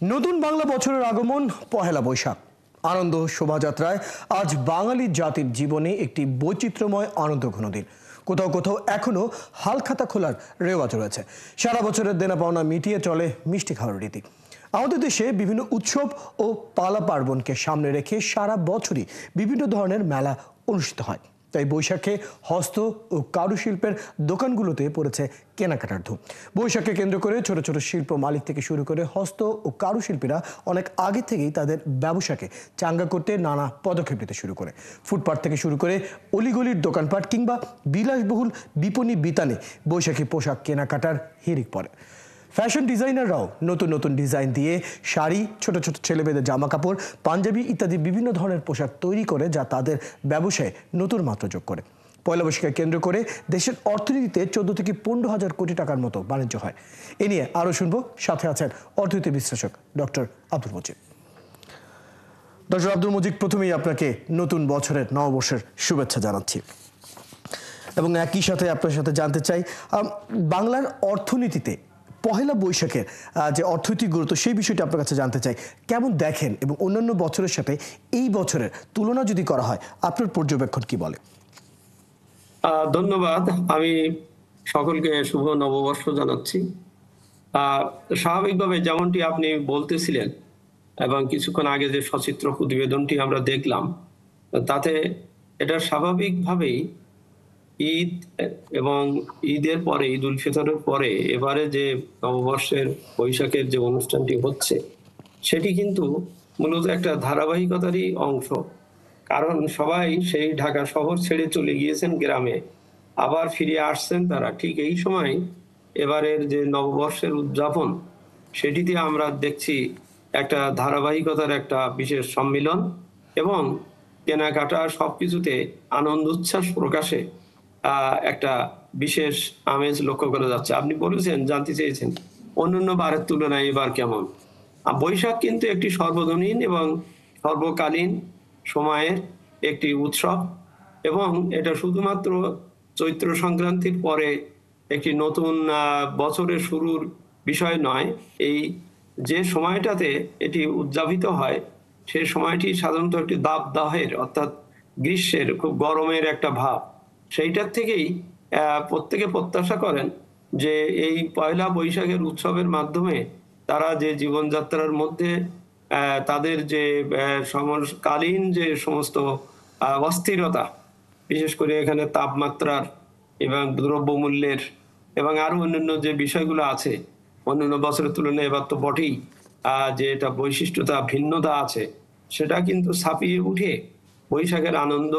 নতুন বাংলা বছরের আগমন পহেলা বৈশাখ। আনন্দ শোভাযাত্রায় আজ বাঙালি জাতির জীবনে একটি বৈচিত্র্যময় আনন্দঘন দিন। কোথাও কোথাও এখনো হালখাতা খোলার রেওয়াজ রয়েছে। সারা বছরের দেনা পাওনা মিটিয়ে চলে মিষ্টি খাওয়ার রীতি। আমাদের দেশে বিভিন্ন উৎসব ও পালা পার্বণকে সামনে রেখে সারা বছরই বিভিন্ন ধরনের মেলা অনুষ্ঠিত হয়। তাই বৈশাখে হস্ত ও কারুশিল্পের দোকানগুলোতে পড়েছে কেনাকাটার ধুম। বৈশাখকে কেন্দ্র করে ছোট ছোট শিল্প মালিক থেকে শুরু করে হস্ত ও কারুশিল্পীরা অনেক আগে থেকেই তাদের ব্যবসাকে চাঙ্গা করতে নানা পদক্ষেপ নিতে শুরু করে। ফুটপাত থেকে শুরু করে অলিগলির দোকানপাট কিংবা বিলাসবহুল বিপণী বিতানে বৈশাখী পোশাক কেনাকাটার হিড়িক পড়ে। ফ্যাশন ডিজাইনাররাও নতুন নতুন ডিজাইন দিয়ে শাড়ি, ছোট ছোট ছেলেমেয়েদের জামা কাপড়, পাঞ্জাবি ইত্যাদি বিভিন্ন ধরনের পোশাক তৈরি করে, যা তাদের ব্যবসায় নতুন মাত্রা যোগ করে। পয়লা বৈশাখকে কেন্দ্র করে দেশের অর্থনীতিতে 14 থেকে 15,000 কোটি টাকার মতো বাণিজ্য হয়। এ নিয়ে আরও শুনবো, সাথে আছেন অর্থনীতি বিশ্লেষক ডক্টর আব্দুল মজিদ। ডক্টর আব্দুল মজিদ, প্রথমেই আপনাকে নতুন বছরের নববর্ষের শুভেচ্ছা জানাচ্ছি এবং একই সাথে আপনার সাথে জানতে চাই বাংলার অর্থনীতিতে পহেলা বৈশাখের যে অর্থনৈতিক গুরুত্ব, সেই বিষয়টি আপনার কাছে জানতে চাই। কেমন দেখেন এবং অন্যান্য বছরের সাথে এই বছরের তুলনা যদি করা হয়, আপনার পর্যবেক্ষণ কি বলে? ধন্যবাদ। আমি সকলকে শুভ নববর্ষ জানাচ্ছি। স্বাভাবিকভাবে যেমনটি আপনি বলতেছিলেন এবং কিছুক্ষণ আগে যে সচিত্র প্রতিবেদনটি আমরা দেখলাম, তাতে এটা স্বাভাবিকভাবেই ঈদ এবং ঈদের পরে, ঈদ উল ফিতরের পরে এবারে যে নববর্ষের বৈশাখের যে অনুষ্ঠানটি হচ্ছে, সেটি কিন্তু মূলত একটা ধারাবাহিকতারই অংশ। কারণ সবাই সেই ঢাকা শহর ছেড়ে চলে গিয়েছেন গ্রামে, আবার ফিরে আসছেন তারা ঠিক এই সময়। এবারের যে নববর্ষের উদযাপন, সেটিতে আমরা দেখছি একটা ধারাবাহিকতার একটা বিশেষ সম্মিলন এবং কেনাকাটা সবকিছুতে আনন্দ উচ্ছ্বাস প্রকাশে একটা বিশেষ আমেজ লক্ষ্য করা যাচ্ছে। আপনি বলেছেন, জানতে চেয়েছেন অন্যান্য বারের তুলনায় এবার কেমন। বৈশাখ কিন্তু একটি সর্বজনীন এবং সর্বকালীন সময়ের একটি উৎসব এবং এটা শুধুমাত্র চৈত্র সংক্রান্তির পরে একটি নতুন বছরের শুরুর বিষয় নয়। এই যে সময়টাতে এটি উদযাপিত হয়, সেই সময়টি সাধারণত একটি দাবদাহের, অর্থাৎ গ্রীষ্মের খুব গরমের একটা ভাব, সেইটার থেকেই প্রত্যেকে প্রত্যাশা করেন যে এই পয়লা বৈশাখের উৎসবের মাধ্যমে তারা যে জীবনযাত্রার মধ্যে তাদের যে সমকালীন যে সমস্ত অস্থিরতা, বিশেষ করে এখানে তাপমাত্রার এবং দ্রব্যমূল্যের এবং আরো অন্যান্য যে বিষয়গুলো আছে, অন্যান্য বছরের তুলনায় এবার তো বটেই যে এটা বৈশিষ্ট্যতা ভিন্নতা আছে, সেটা কিন্তু ছাপিয়ে উঠে বৈশাখের আনন্দ,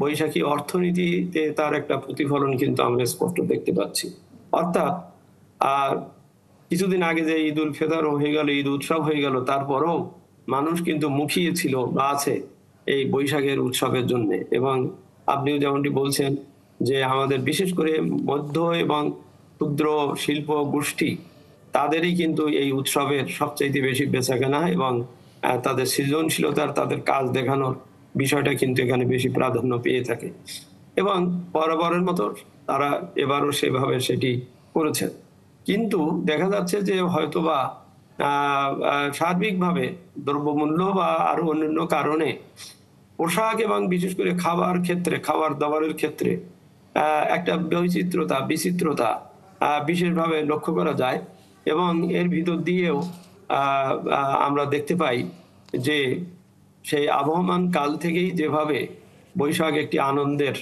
বৈশাখী অর্থনীতিতে তার একটা প্রতিফলন কিন্তু আমরা স্পষ্ট দেখতে পাচ্ছি। অর্থাৎ আর কিছুদিন আগে যে ঈদ উল ফিতর হয়ে গেল, ঈদ উৎসব হয়ে গেল, তারপরেও মানুষ কিন্তু মুখিয়ে ছিল বা আছে এই বৈশাখের উৎসবের জন্য। এবং আপনিও যেমনটি বলছেন যে আমাদের বিশেষ করে মধ্য এবং ক্ষুদ্র শিল্প গোষ্ঠী, তাদেরই কিন্তু এই উৎসবের সবচাইতে বেশি বেচাকেনা এবং তাদের সৃজনশীলতার, তাদের কাজ দেখানোর বিষয়টা কিন্তু এখানে বেশি প্রাধান্য পেয়ে থাকে এবং বরাবরের মতো তারা এবারও সেভাবে সেটি করেছেন। কিন্তু দেখা যাচ্ছে যে হয়তোবা সার্বিকভাবে দ্রব্যমূল্য বা আরো অন্যান্য কারণে পোশাক এবং বিশেষ করে খাবার ক্ষেত্রে, খাবার দাবারের ক্ষেত্রে একটা বৈচিত্রতা, বিচিত্রতা বিশেষভাবে লক্ষ্য করা যায় এবং এর ভিতর দিয়েও আমরা দেখতে পাই যে সেই আবহমান কাল থেকেই যেভাবে বৈশাখ একটি আনন্দের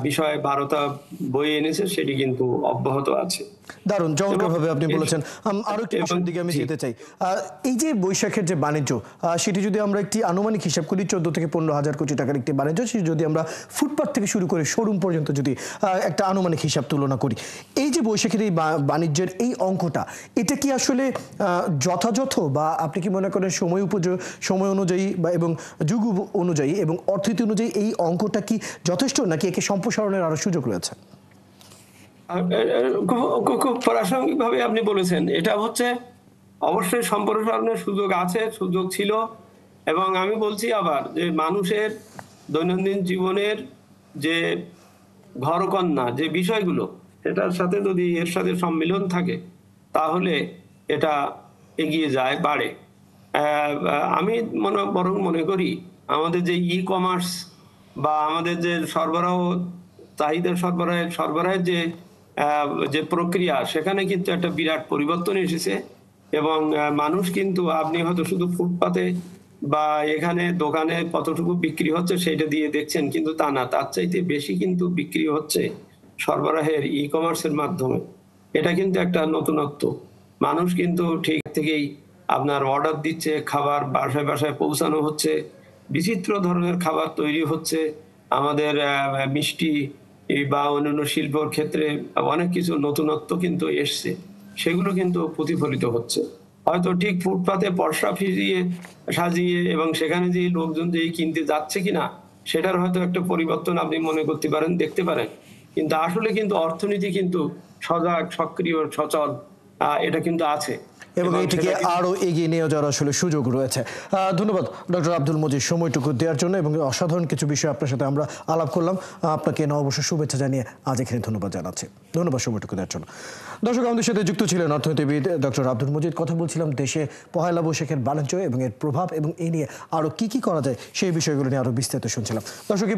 বিষয় বারতা বয়ে এনেছে, সেটি কিন্তু অব্যাহত আছে। দারুণ চমৎকারভাবে আপনি বলেছেন। আরো একটি বিষয়ের দিকে আমি যেতে চাই। এই যে বৈশাখের যে বাণিজ্য, সেটি যদি আমরা একটি আনুমানিক হিসাব করি, 14 থেকে 15,000 কোটি টাকার একটি বাণিজ্য, সেটি যদি আমরা ফুটপাত থেকে শুরু করে শোরুম পর্যন্ত যদি একটা আনুমানিক হিসাব তুলনা করি, এই যে বৈশাখের এই বাণিজ্যের এই অঙ্কটা, এটা কি আসলে যথাযথ, বা আপনি কি মনে করেন সময় অনুযায়ী বা এবং যুগ অনুযায়ী এবং অর্থনীতি অনুযায়ী এই অঙ্কটা কি যথেষ্ট, নাকি একে সম্প্রসারণের আরো সুযোগ রয়েছে? খুব প্রাসঙ্গিকভাবে আপনি বলেছেন, এটা হচ্ছে অবশ্যই সম্প্রসারণের সুযোগ আছে, সুযোগ ছিল। এবং আমি বলছি আবার যে মানুষের দৈনন্দিন জীবনের যে ঘরকন্না যে বিষয়গুলো, সেটার সাথে যদি এর সাথে সম্মিলন থাকে, তাহলে এটা এগিয়ে যায়, বাড়ে। আমি বরং মনে করি আমাদের যে ই কমার্স বা আমাদের যে চাহিদা সরবরাহের যে প্রক্রিয়া, সেখানে কিন্তু একটা বিরাট পরিবর্তন এসেছে। এবং মানুষ কিন্তু, আপনি হয়তো শুধু ফুটপাতে বা এখানে দোকানে কতটুকু বিক্রি হচ্ছে সেটা দিয়ে দেখছেন, কিন্তু তা না, তার চাইতে বেশি কিন্তু বিক্রি হচ্ছে সরবরাহের ই কমার্সের মাধ্যমে। এটা কিন্তু একটা নতুনত্ব। মানুষ কিন্তু ঠিক থেকেই আপনার অর্ডার দিচ্ছে, খাবার বাসায় বাসায় পৌঁছানো হচ্ছে, বিচিত্র ধরনের খাবার তৈরি হচ্ছে। আমাদের মিষ্টি বা অন্যান্য শিল্পর ক্ষেত্রে অনেক কিছু নতুনত্ব কিন্তু এসছে, সেগুলো কিন্তু প্রতিফলিত হচ্ছে। হয়তো ঠিক ফুটপাতে পসরা সাজিয়ে এবং সেখানে যে লোকজন যে কিনতে যাচ্ছে কিনা, সেটার হয়তো একটা পরিবর্তন আপনি মনে করতে পারেন, দেখতে পারেন। কিন্তু আসলে কিন্তু অর্থনীতি কিন্তু সজাগ, সক্রিয়, সচল, এটা কিন্তু আছে। এবং এটিকে আরো এগিয়ে নিয়ে যাওয়ার আসলে সুযোগ রয়েছে। ধন্যবাদ ডক্টর আব্দুল মজিদ সময়টুকু দেওয়ার জন্য, এবং অসাধারণ কিছু বিষয় আপনার সাথে আমরা আলাপ করলাম। আপনাকে নববর্ষের শুভেচ্ছা জানিয়ে আজ এখানে ধন্যবাদ জানাচ্ছি। ধন্যবাদ সময়টুকু দেওয়ার জন্য। দর্শক, আমাদের সাথে যুক্ত ছিলেন অর্থনীতিবিদ ডক্টর আব্দুল মজিদ। কথা বলছিলাম দেশে পহেলা বৈশাখের বাণিজ্য এবং এর প্রভাব এবং এই নিয়ে আরো কি করা যায় সেই বিষয়গুলো নিয়ে আরো বিস্তারিত শুনছিলাম। দর্শক,